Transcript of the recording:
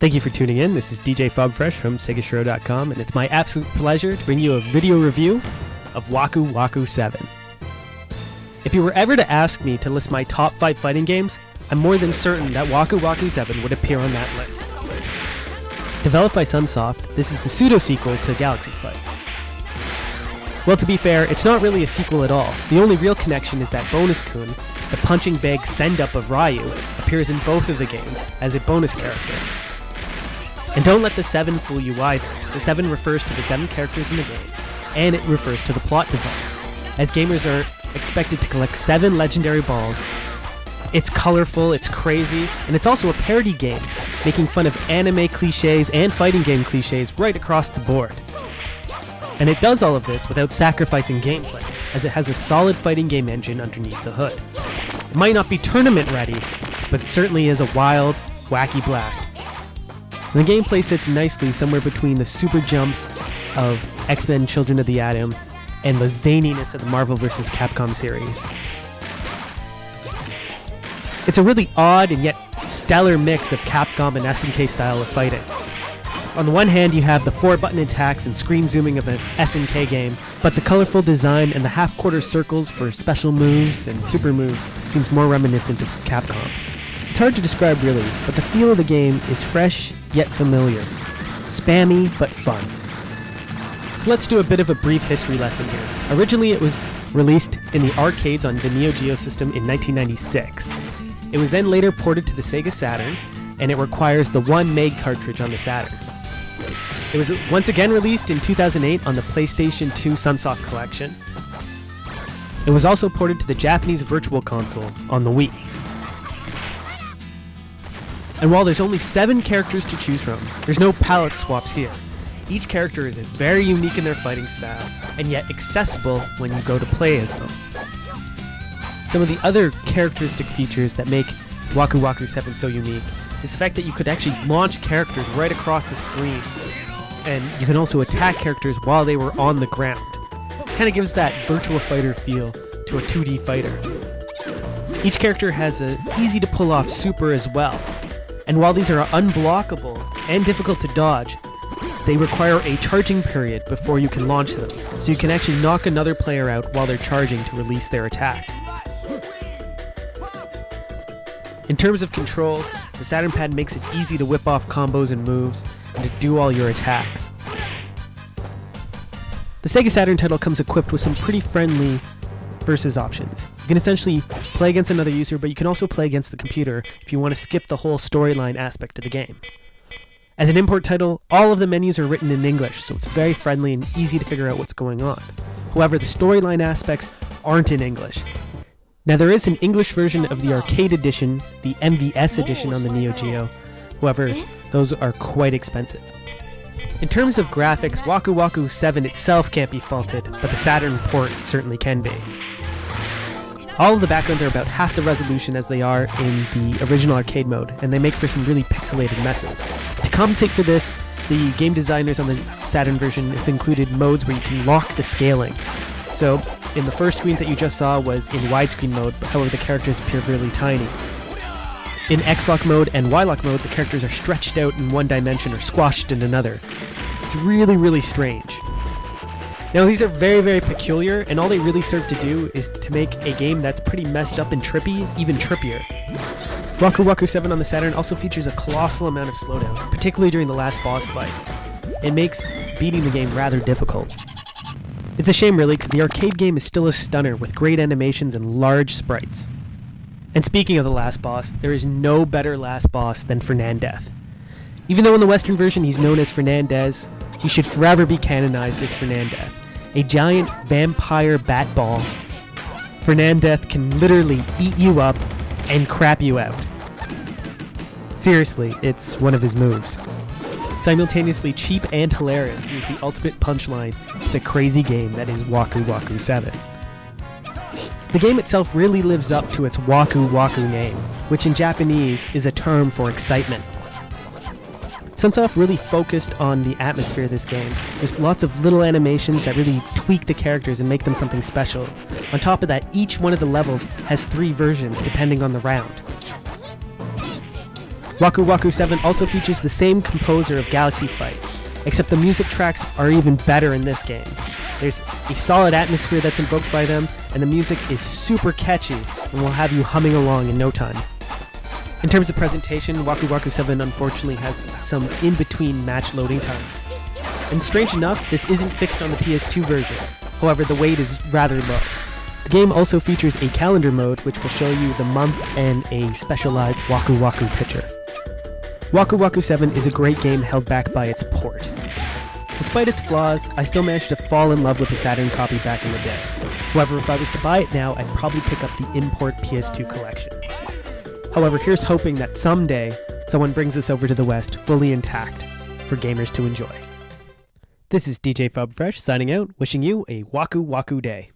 Thank you for tuning in. This is DJ Fogfresh from SegaShiro.com, and it's my absolute pleasure to bring you a video review of Waku Waku 7. If you were ever to ask me to list my top 5 fighting games, I'm more than certain that Waku Waku 7 would appear on that list. Developed by Sunsoft, this is the pseudo-sequel to Galaxy Fight. Well, to be fair, it's not really a sequel at all. The only real connection is that Bonus-kun, the punching bag send-up of Ryu, appears in both of the games as a bonus character. And don't let the 7 fool you either. The 7 refers to the 7 characters in the game, and it refers to the plot device, as gamers are expected to collect 7 legendary balls. It's colorful, it's crazy, and it's also a parody game, making fun of anime cliches and fighting game cliches right across the board. And it does all of this without sacrificing gameplay, as it has a solid fighting game engine underneath the hood. It might not be tournament ready, but it certainly is a wild, wacky blast. And the gameplay sits nicely somewhere between the super jumps of X-Men Children of the Atom and the zaniness of the Marvel vs. Capcom series. It's a really odd and yet stellar mix of Capcom and SNK style of fighting. On the one hand, you have the 4-button attacks and screen zooming of an SNK game, but the colorful design and the half-quarter circles for special moves and super moves seems more reminiscent of Capcom. It's hard to describe really, but the feel of the game is fresh yet familiar. Spammy but fun. So let's do a bit of a brief history lesson here. Originally it was released in the arcades on the Neo Geo system in 1996. It was then later ported to the Sega Saturn, and it requires the 1 meg cartridge on the Saturn. It was once again released in 2008 on the PlayStation 2 Sunsoft Collection. It was also ported to the Japanese Virtual Console on the Wii. And while there's only 7 characters to choose from, there's no palette swaps here. Each character is very unique in their fighting style, and yet accessible when you go to play as them. Some of the other characteristic features that make Waku Waku 7 so unique is the fact that you could actually launch characters right across the screen, and you can also attack characters while they were on the ground. It kind of gives that Virtua Fighter feel to a 2D fighter. Each character has an easy to pull off super as well, and while these are unblockable and difficult to dodge, they require a charging period before you can launch them, so you can actually knock another player out while they're charging to release their attack. In terms of controls, the Saturn Pad makes it easy to whip off combos and moves, and to do all your attacks. The Sega Saturn title comes equipped with some pretty friendly versus options. You can essentially play against another user, but you can also play against the computer if you want to skip the whole storyline aspect of the game. As an import title, all of the menus are written in English, so it's very friendly and easy to figure out what's going on. However, the storyline aspects aren't in English. Now there is an English version of the arcade edition, the MVS edition on the Neo Geo. However, those are quite expensive. In terms of graphics, Waku Waku 7 itself can't be faulted, but the Saturn port certainly can be. All of the backgrounds are about half the resolution as they are in the original arcade mode, and they make for some really pixelated messes. To compensate for this, the game designers on the Saturn version have included modes where you can lock the scaling. So, in the first screens that you just saw was in widescreen mode, but however the characters appear really tiny. In X-Lock mode and Y-Lock mode, the characters are stretched out in one dimension or squashed in another. It's really, really strange. Now these are very, very peculiar, and all they really serve to do is to make a game that's pretty messed up and trippy, even trippier. Waku Waku 7 on the Saturn also features a colossal amount of slowdown, particularly during the last boss fight. It makes beating the game rather difficult. It's a shame really, because the arcade game is still a stunner with great animations and large sprites. And speaking of the last boss, there is no better last boss than Fernandez. Even though in the Western version he's known as Fernandez, he should forever be canonized as Fernandez. A giant vampire bat ball, Fernandez can literally eat you up and crap you out. Seriously, it's one of his moves. Simultaneously cheap and hilarious, he is the ultimate punchline to the crazy game that is Waku Waku 7. The game itself really lives up to its Waku Waku name, which in Japanese is a term for excitement. Sunsoft really focused on the atmosphere of this game. There's lots of little animations that really tweak the characters and make them something special. On top of that, each one of the levels has 3 versions depending on the round. Waku Waku 7 also features the same composer of Galaxy Fight, except the music tracks are even better in this game. There's a solid atmosphere that's invoked by them, and the music is super catchy and will have you humming along in no time. In terms of presentation, Waku Waku 7 unfortunately has some in-between match loading times. And strange enough, this isn't fixed on the PS2 version. However, the wait is rather low. The game also features a calendar mode which will show you the month and a specialized Waku Waku picture. Waku Waku 7 is a great game held back by its port. Despite its flaws, I still managed to fall in love with the Saturn copy back in the day. However, if I was to buy it now, I'd probably pick up the import PS2 collection. However, here's hoping that someday someone brings this over to the West fully intact for gamers to enjoy. This is DJ Fubfresh signing out, wishing you a Waku Waku day.